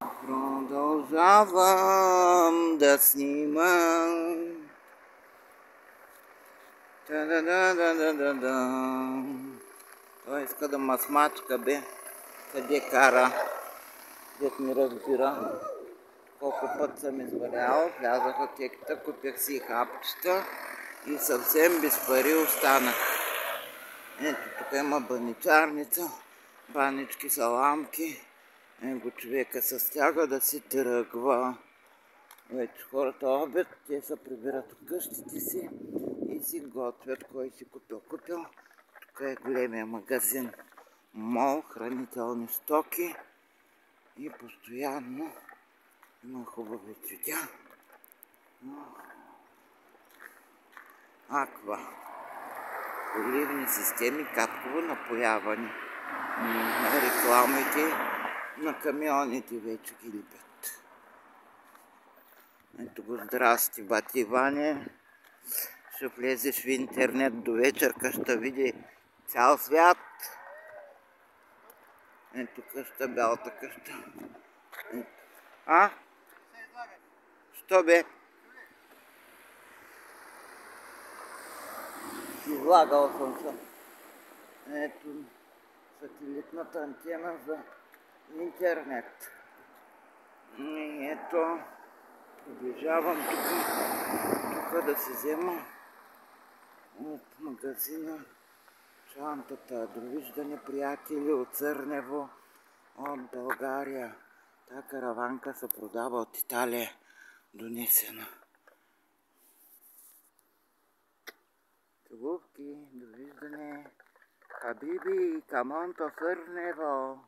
Продължавам да снимам. Та-да-да-да-да-да-да. Той иска да ма смачка, бе. Къде кара? Дет ми разбира. Колко път съм извалял. Влязах в аптеката, купих си хапчета и съвсем без пари останах. Ето тук има баничарница, банички, саламки. Его човека се стяга да си тръгва. Вече хората обед, те се прибират от къщите си и си готвят. Кой си купил? Тук е големия магазин Мол, хранителни стоки и постоянно има хубави цветя. Аква. Поливни системи, капково напояване. Рекламите на камионите вече ги лепят. Ето го, здрасти, бати Иване. Ще влезеш в интернет до вечерка, ще види цял свят. Ето къща, бялата къща. А? Що бе? Излагал съм се. Ето сателитната антена за интернет. И ето приближавам тук да си взема от магазина чантата. Довиждане, приятели от Църнево, от България. Та караванка се продава от Италия, донесена. Целувки, довиждане. Хабиби, камон то Църнево.